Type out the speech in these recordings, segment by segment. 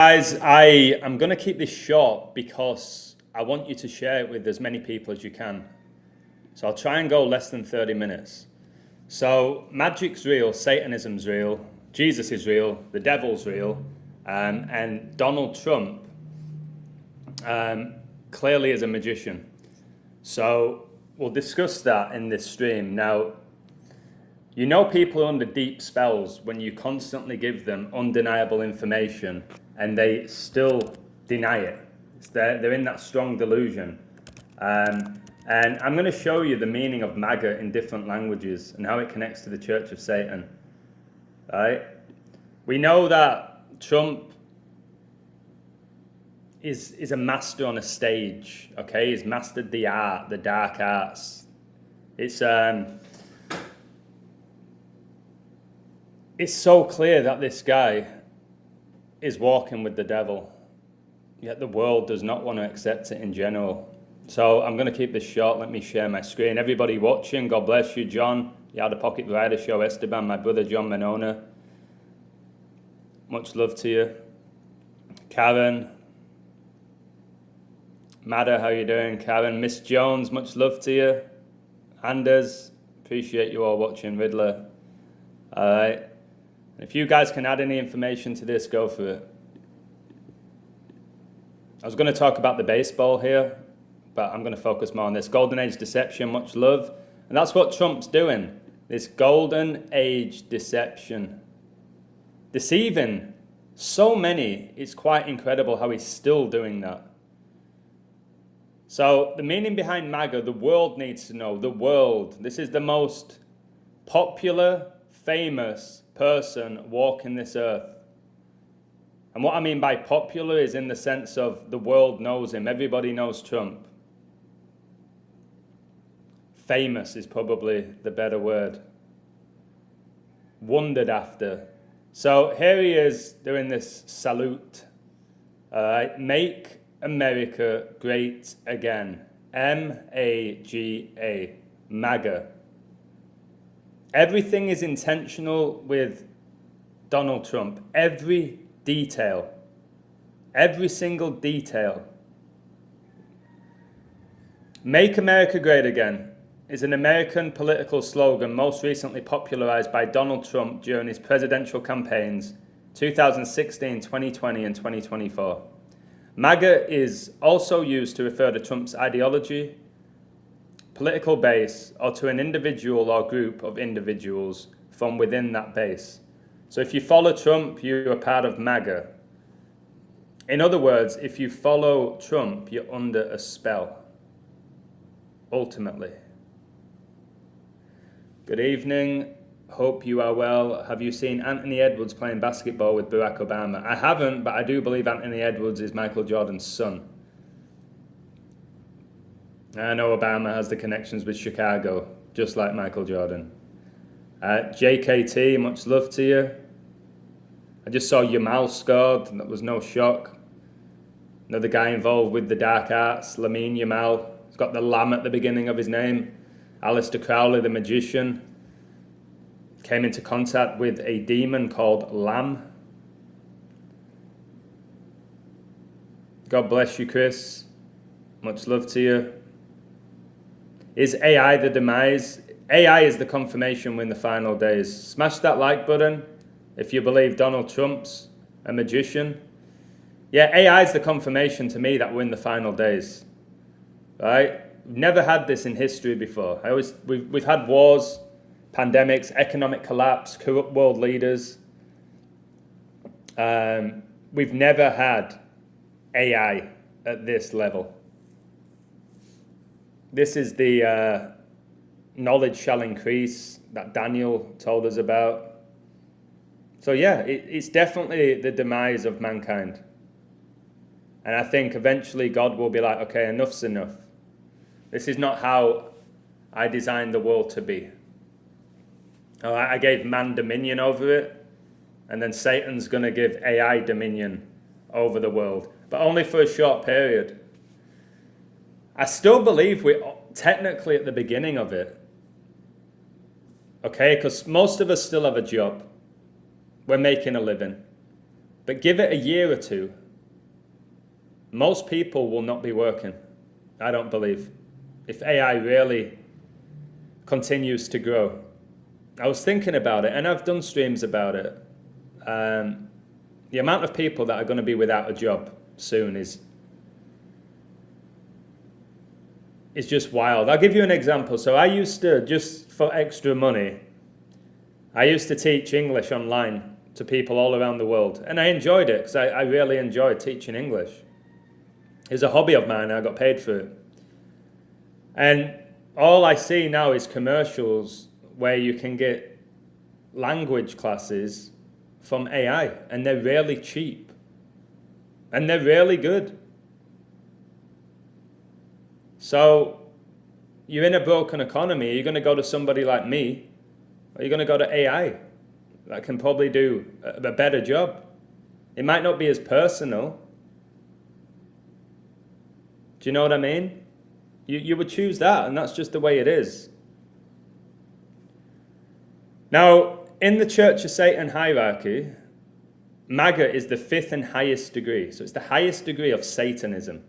Guys, I am going to keep this short because I want you to share it with as many people as you can. So I'll try and go less than 30 minutes. So magic's real, Satanism's real, Jesus is real, the devil's real, and Donald Trump clearly is a magician. So we'll discuss that in this stream. Now, you know people are under deep spells when you constantly give them undeniable information and they still deny it. They're in that strong delusion. And I'm going to show you the meaning of Maga in different languages and how it connects to the Church of Satan. Right? We know that Trump is a master on a stage. Okay, he's mastered the art, the dark arts. It's so clear that this guy is walking with the devil, yet the world does not want to accept it in general. So I'm going to keep this short. Let me share my screen. Everybody watching, God bless you. John, you had a Pocket Rider Show, Esteban, my brother John Menona. Much love to you. Karen. Maga, how you doing? Karen. Miss Jones, much love to you. Anders, appreciate you all watching. Riddler. All right. If you guys can add any information to this, go for it. I was going to talk about the baseball here, but I'm going to focus more on this. Golden Age deception, much love. And that's what Trump's doing. This Golden Age deception. Deceiving so many, it's quite incredible how he's still doing that. So the meaning behind Maga, the world needs to know. The world. This is the most popular, famous person walking this earth. And what I mean by popular is in the sense of the world knows him. Everybody knows Trump. Famous is probably the better word. Wondered after. So here he is doing this salute. Make America Great Again. M-A-G-A. MAGA. Everything is intentional with Donald Trump. Every detail. Every single detail. Make America Great Again is an American political slogan most recently popularized by Donald Trump during his presidential campaigns 2016, 2020, and 2024. MAGA is also used to refer to Trump's ideology, political base, or to an individual or group of individuals from within that base. So if you follow Trump, you are part of MAGA. In other words, if you follow Trump, you're under a spell, ultimately. Good evening. Hope you are well. Have you seen Anthony Edwards playing basketball with Barack Obama? I haven't, but I do believe Anthony Edwards is Michael Jordan's son. I know Obama has the connections with Chicago, just like Michael Jordan. JKT, much love to you. I just saw Yamal scored, and that was no shock. Another guy involved with the dark arts, Lamine Yamal. He's got the lamb at the beginning of his name. Aleister Crowley, the magician, came into contact with a demon called Lamb. God bless you, Chris. Much love to you. Is AI the demise? AI is the confirmation we're in the final days. Smash that like button if you believe Donald Trump's a magician. Yeah, AI is the confirmation to me that we're in the final days. Right? We've never had this in history before. We've had wars, pandemics, economic collapse, corrupt world leaders. We've never had AI at this level. This is the knowledge shall increase that Daniel told us about. So yeah, it's definitely the demise of mankind. And I think eventually God will be like, okay, enough's enough. This is not how I designed the world to be. All right, I gave man dominion over it, and then Satan's going to give AI dominion over the world, but only for a short period. I still believe we're technically at the beginning of it. Okay, because most of us still have a job. We're making a living. But give it a year or two, most people will not be working, I don't believe, if AI really continues to grow. I was thinking about it, and I've done streams about it. The amount of people that are going to be without a job soon is just wild. I'll give you an example. So I used to, just for extra money, I used to teach English online to people all around the world. And I enjoyed it because I really enjoyed teaching English. It was a hobby of mine. I got paid for it. And all I see now is commercials where you can get language classes from AI, and they're really cheap. And they're really good. So you're in a broken economy. You're going to go to somebody like me, or you're going to go to AI that can probably do a better job. It might not be as personal. Do you know what I mean? You would choose that, and that's just the way it is. Now, in the Church of Satan hierarchy, Maga is the 5th and highest degree. So it's the highest degree of Satanism.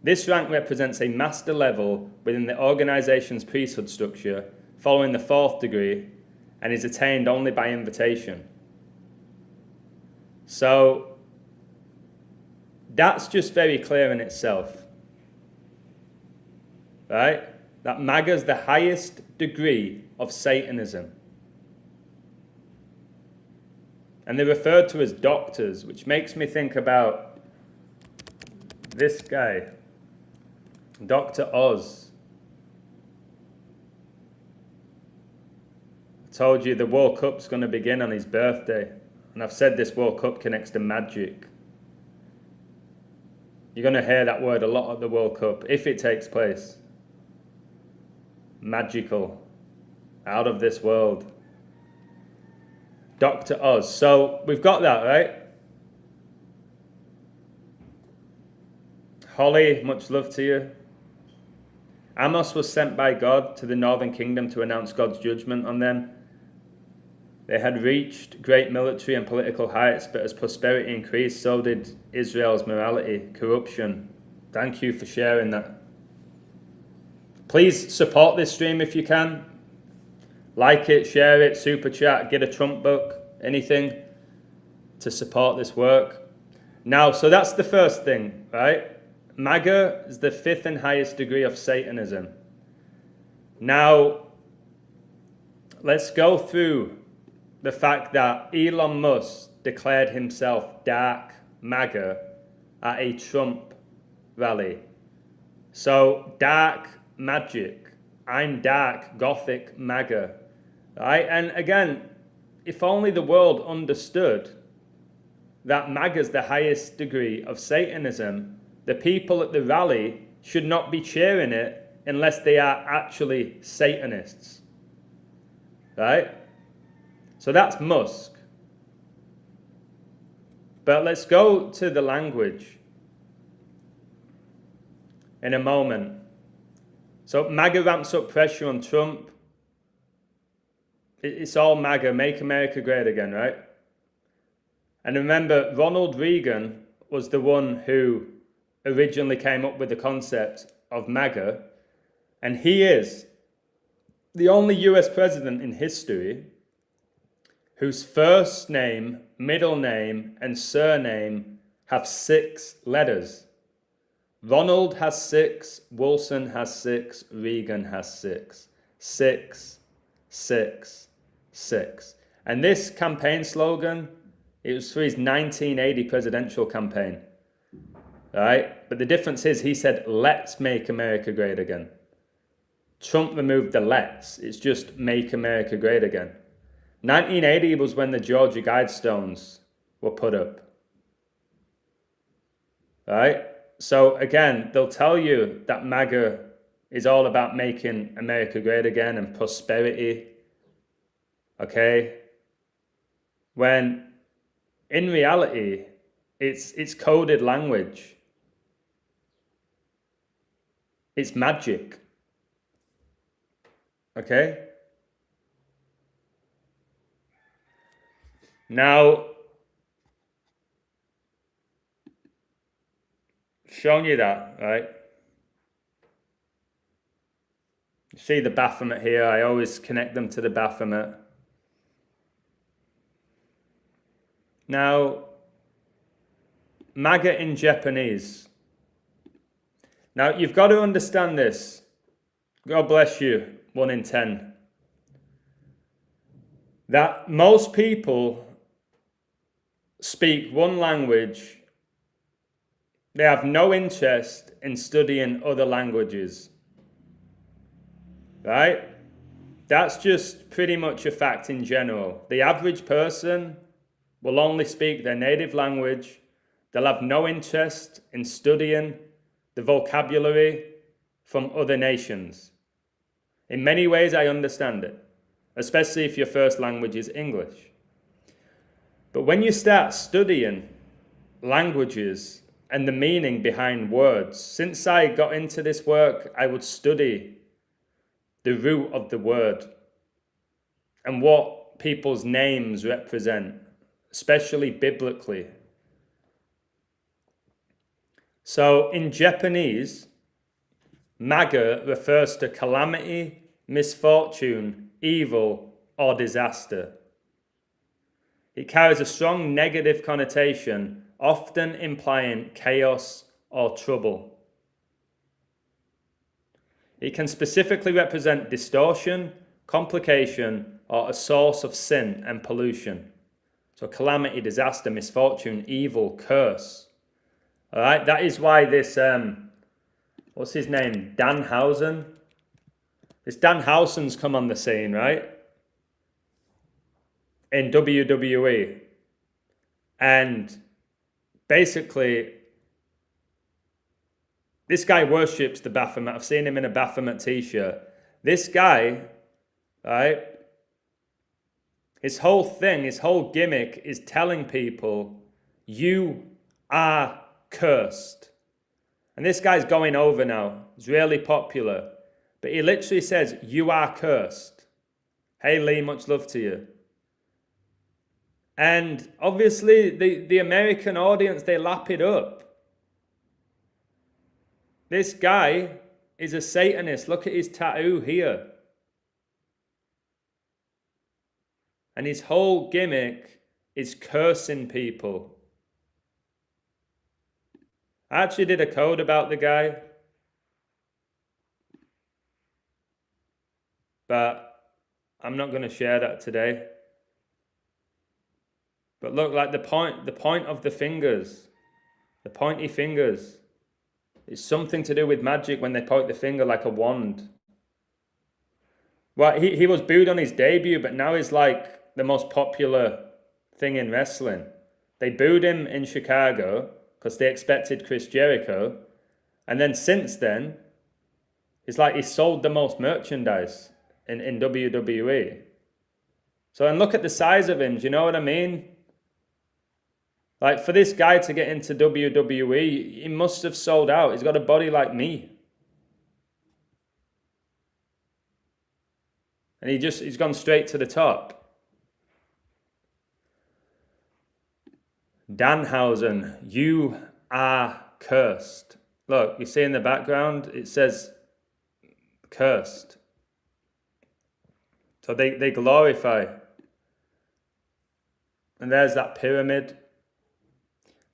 This rank represents a master level within the organization's priesthood structure, following the 4th degree, and is attained only by invitation. So that's just very clear in itself. Right? That Maga is the highest degree of Satanism. And they're referred to as doctors, which makes me think about this guy, Dr. Oz. I told you the World Cup's going to begin on his birthday. And I've said this World Cup connects to magic. You're going to hear that word a lot at the World Cup, if it takes place. Magical. Out of this world. Dr. Oz. So we've got that, right? Holly, much love to you. Amos was sent by God to the northern kingdom to announce God's judgment on them. They had reached great military and political heights, but as prosperity increased, so did Israel's morality, corruption. Thank you for sharing that. Please support this stream if you can. Like it, share it, super chat, get a Trump book, anything to support this work. Now, so that's the first thing, right? Maga is the 5th and highest degree of Satanism. Now, let's go through the fact that Elon Musk declared himself dark Maga at a Trump rally. So, dark magic. I'm dark, gothic Maga. Right? And again, if only the world understood that Maga is the highest degree of Satanism, the people at the rally should not be cheering it unless they are actually Satanists. Right? So that's Musk. But let's go to the language in a moment. So Maga ramps up pressure on Trump. It's all Maga, make America great again, right? And remember, Ronald Reagan was the one who originally came up with the concept of Maga, and he is the only US president in history whose first name, middle name, and surname have 6 letters. Ronald has 6, Wilson has 6, Reagan has 6. 6, 6, 6. And this campaign slogan, it was for his 1980 presidential campaign. Right? But the difference is he said, let's make America great again. Trump removed the let's. It's just make America great again. 1980 was when the Georgia Guidestones were put up. Right? So again, they'll tell you that MAGA is all about making America great again and prosperity. Okay? When in reality, it's coded language. It's magic. Okay? Now, Showing you that, right? You see the Baphomet here. I always connect them to the Baphomet. Now, Maga in Japanese. Now, you've got to understand this. God bless you, 1 in 10. That most people speak one language. They have no interest in studying other languages. Right? That's just pretty much a fact in general. The average person will only speak their native language. They'll have no interest in studying the vocabulary from other nations. In many ways, I understand it, especially if your first language is English. But when you start studying languages and the meaning behind words, since I got into this work, I would study the root of the word and what people's names represent, especially biblically. So in Japanese, Maga refers to calamity, misfortune, evil, or disaster. It carries a strong negative connotation, often implying chaos or trouble. It can specifically represent distortion, complication, or a source of sin and pollution. So calamity, disaster, misfortune, evil, curse. All right, that is why this, what's his name? Danhausen. This Danhausen's come on the scene, right? In WWE. And basically, this guy worships the Baphomet. I've seen him in a Baphomet t-shirt. This guy, right? His whole thing, his whole gimmick is telling people, you are cursed. And this guy's going over now. He's really popular. But he literally says, you are cursed. Hey Lee, much love to you. And obviously the American audience, they lap it up. This guy is a Satanist. Look at his tattoo here. And his whole gimmick is cursing people. I actually did a code about the guy. But I'm not going to share that today. But look, like the point of the fingers, the pointy fingers, it's something to do with magic when they point the finger like a wand. Well, he was booed on his debut, but now he's like the most popular thing in wrestling. They booed him in Chicago because they expected Chris Jericho. And then since then, it's like he sold the most merchandise in WWE. So, and look at the size of him, do you know what I mean? Like, for this guy to get into WWE, he must have sold out. He's got a body like me. And he's gone straight to the top. Danhausen, you are cursed. Look, you see in the background, it says cursed. So they glorify. And there's that pyramid.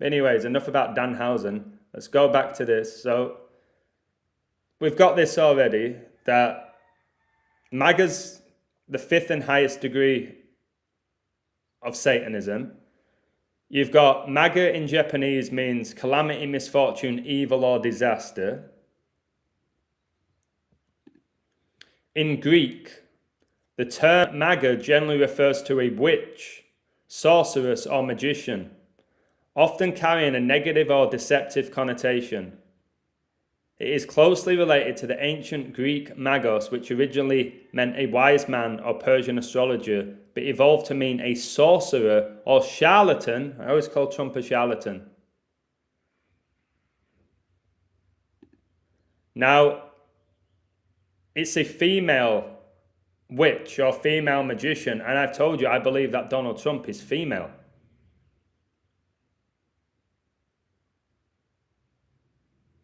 Anyways, enough about Danhausen. Let's go back to this. So we've got this already, that Maga's the fifth and highest degree of Satanism. You've got Maga in Japanese means calamity, misfortune, evil, or disaster. In Greek, the term Maga generally refers to a witch, sorceress, or magician, often carrying a negative or deceptive connotation. It is closely related to the ancient Greek magos, which originally meant a wise man or Persian astrologer, but evolved to mean a sorcerer or charlatan. I always call Trump a charlatan. Now, it's a female witch or female magician, and I've told you I believe that Donald Trump is female.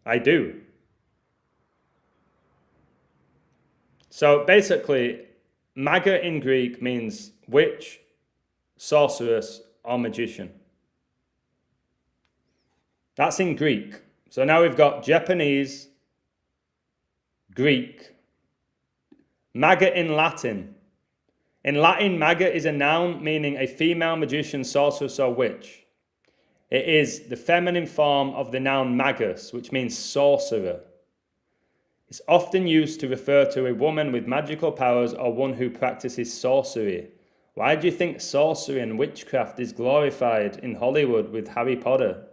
I do. So basically, Maga in Greek means witch, sorceress, or magician. That's in Greek. So now we've got Japanese, Greek, Maga in Latin. In Latin, Maga is a noun meaning a female magician, sorceress, or witch. It is the feminine form of the noun magus, which means sorcerer. It's often used to refer to a woman with magical powers or one who practices sorcery. Why do you think sorcery and witchcraft is glorified in Hollywood with Harry Potter?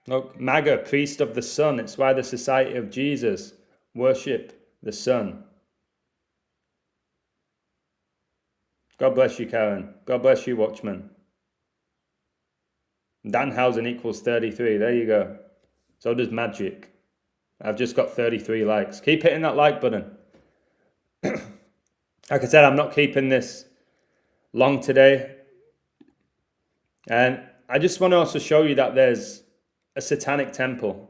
Look, Maga, priest of the sun. It's why the Society of Jesus worship the sun. God bless you, Karen. God bless you, Watchman. Danhausen equals 33. There you go. So does magic. I've just got 33 likes. Keep hitting that like button. Like I said, I'm not keeping this long today. And I just want to also show you that there's a Satanic Temple.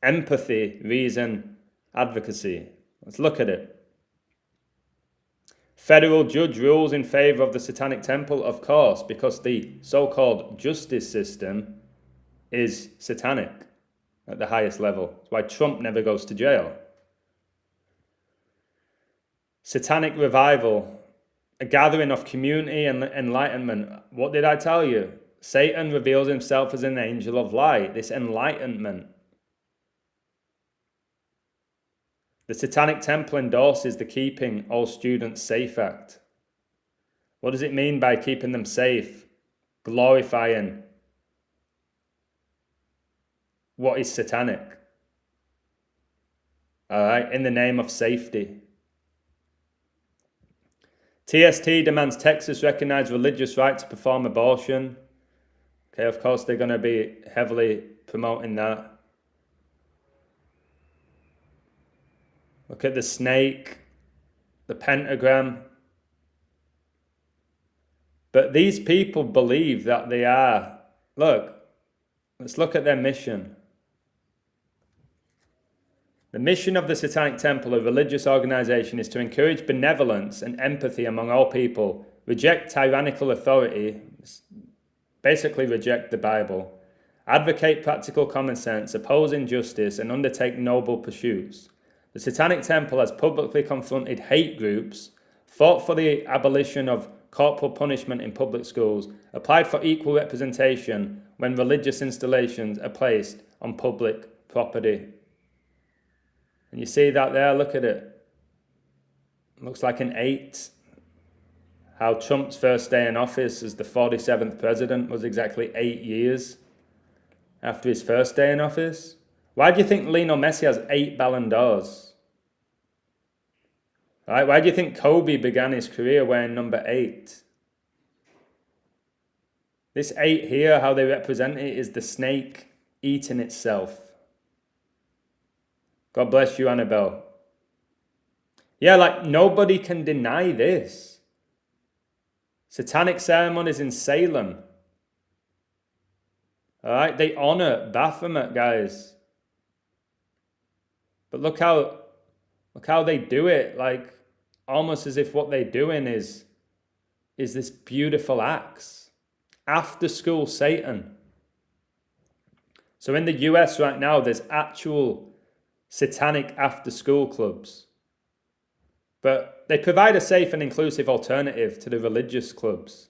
Empathy, reason, advocacy. Let's look at it. Federal judge rules in favor of the Satanic Temple, of course, because the so-called justice system is satanic at the highest level. That's why Trump never goes to jail. Satanic revival, a gathering of community and enlightenment. What did I tell you? Satan reveals himself as an angel of light, this enlightenment. The Satanic Temple endorses the Keeping All Students Safe Act. What does it mean by keeping them safe? Glorifying what is satanic. All right, in the name of safety. TST demands Texas recognize religious right to perform abortion. Okay, of course they're going to be heavily promoting that. Look at the snake, the pentagram. But these people believe that they are. Look, let's look at their mission. The mission of the Satanic Temple, a religious organization, is to encourage benevolence and empathy among all people, reject tyrannical authority, basically reject the Bible, advocate practical common sense, oppose injustice, and undertake noble pursuits. The Satanic Temple has publicly confronted hate groups, fought for the abolition of corporal punishment in public schools, applied for equal representation when religious installations are placed on public property. And you see that there, look at it. It looks like an 8. How Trump's first day in office as the 47th president was exactly 8 years after his first day in office. Why do you think Lionel Messi has 8 Ballon d'Ors? Right? Why do you think Kobe began his career wearing number 8? This 8 here, how they represent it, is the snake eating itself. God bless you, Annabelle. Yeah, like nobody can deny this. Satanic ceremonies in Salem. All right, they honor Baphomet, guys. But look how they do it, like almost as if what they're doing is this beautiful acts. After school Satan. So in the US right now, there's actual satanic after school clubs. But they provide a safe and inclusive alternative to the religious clubs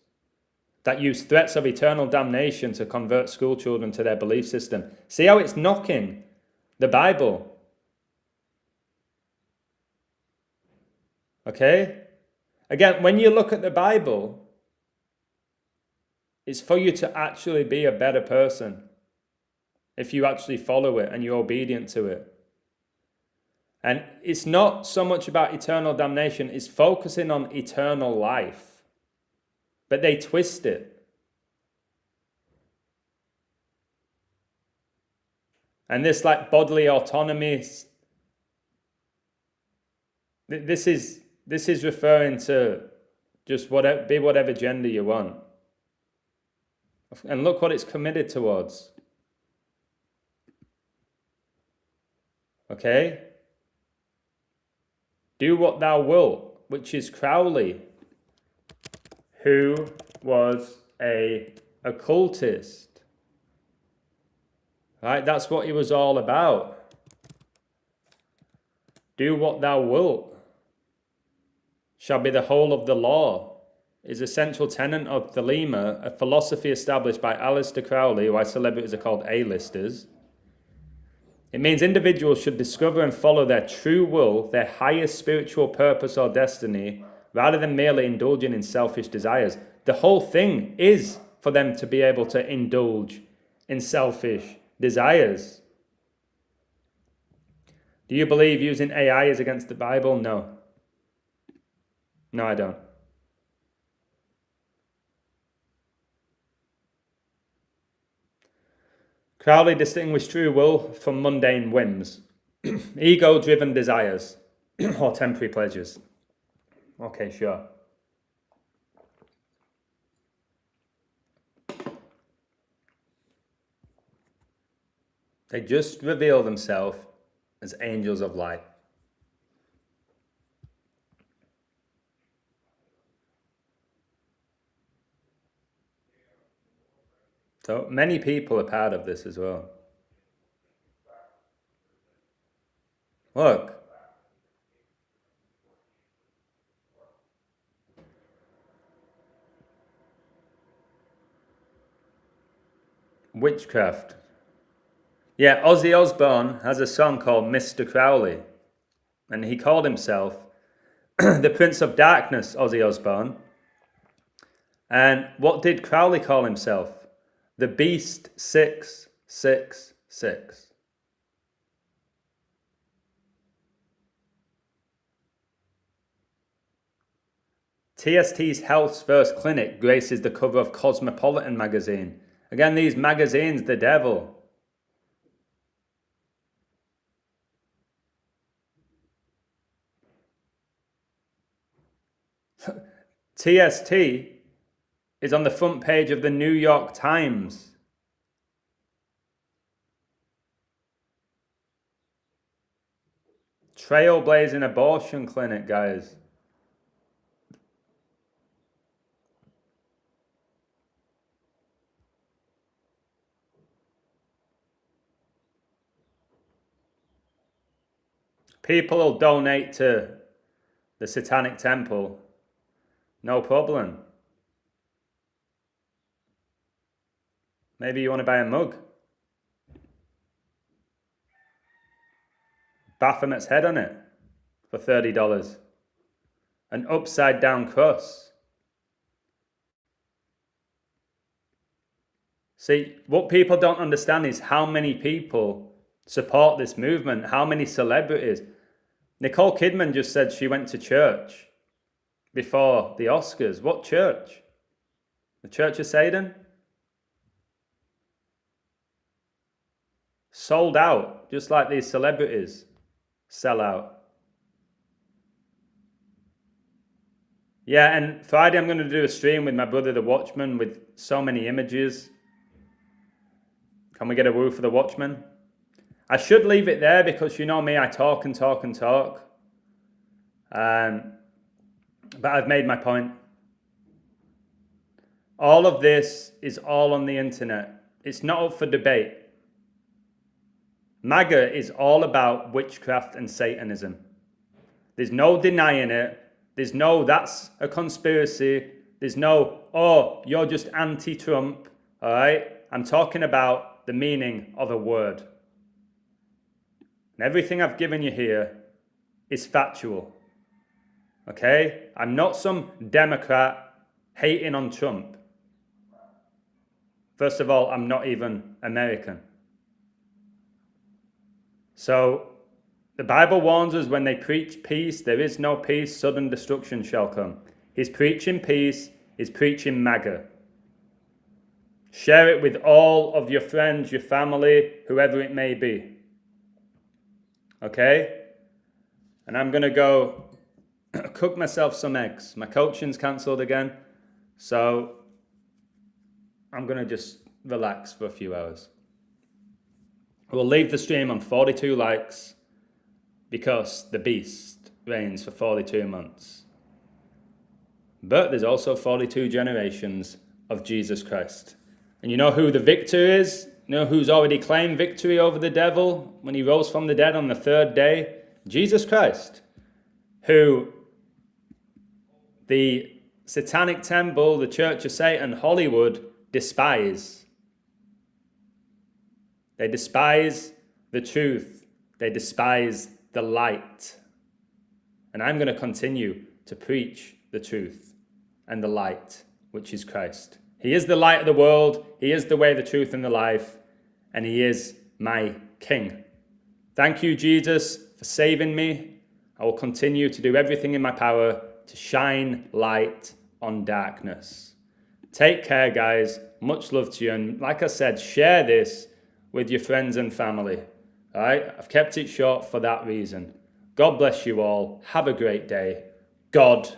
that use threats of eternal damnation to convert school children to their belief system. See how it's knocking the Bible? Okay? Again, when you look at the Bible, it's for you to actually be a better person if you actually follow it and you're obedient to it. And it's not so much about eternal damnation, it's focusing on eternal life. But they twist it. And this like bodily autonomy, this is referring to just be whatever gender you want. And look what it's committed towards. Okay? Do what thou wilt, which is Crowley, who was a occultist. Right? That's what he was all about. Do what thou wilt shall be the whole of the law, is a central tenet of Thelema, a philosophy established by Aleister Crowley, why celebrities are called A-listers. It means individuals should discover and follow their true will, their highest spiritual purpose or destiny, rather than merely indulging in selfish desires. The whole thing is for them to be able to indulge in selfish desires. Do you believe using AI is against the Bible? No. No, I don't. Crowley distinguished true will from mundane whims, ego-driven desires, or temporary pleasures. Okay, sure. They just reveal themselves as angels of light. So many people are part of this as well. Look. Witchcraft. Yeah, Ozzy Osbourne has a song called Mr. Crowley. And he called himself the Prince of Darkness, Ozzy Osbourne. And what did Crowley call himself? The Beast 666. TST's Health's first clinic graces the cover of Cosmopolitan magazine. Again, these magazines, the devil. TST is on the front page of the New York Times. Trailblazing abortion clinic, guys. People will donate to the Satanic Temple. No problem. Maybe you want to buy a mug. Baphomet's head on it for $30. An upside down cross. See, what people don't understand is how many people support this movement, how many celebrities. Nicole Kidman just said she went to church before the Oscars. What church? The Church of Satan? Sold out, just like these celebrities sell out. Yeah, and Friday I'm going to do a stream with my brother, the Watchman, with so many images. Can we get a woo for the Watchman? I should leave it there because you know me, I talk and talk and talk. But I've made my point. All of this is all on the internet. It's not up for debate. Maga is all about witchcraft and Satanism. There's no denying it. There's no, that's a conspiracy. There's no, oh, you're just anti-Trump. All right? I'm talking about the meaning of a word. And everything I've given you here is factual. Okay? I'm not some Democrat hating on Trump. First of all, I'm not even American. So, the Bible warns us when they preach peace, there is no peace, sudden destruction shall come. He's preaching peace, he's preaching Maga. Share it with all of your friends, your family, whoever it may be. Okay? And I'm going to go cook myself some eggs. My coaching's cancelled again. So I'm going to just relax for a few hours. We'll leave the stream on 42 likes because the beast reigns for 42 months. But there's also 42 generations of Jesus Christ. And you know who the victor is? You know who's already claimed victory over the devil when he rose from the dead on the third day? Jesus Christ, who the Satanic Temple, the Church of Satan, Hollywood despise. They despise the truth. They despise the light. And I'm going to continue to preach the truth and the light, which is Christ. He is the light of the world. He is the way, the truth, and the life. And he is my King. Thank you, Jesus, for saving me. I will continue to do everything in my power to shine light on darkness. Take care, guys. Much love to you. And like I said, share this with your friends and family. All right? I've kept it short for that reason. God bless you all. Have a great day. God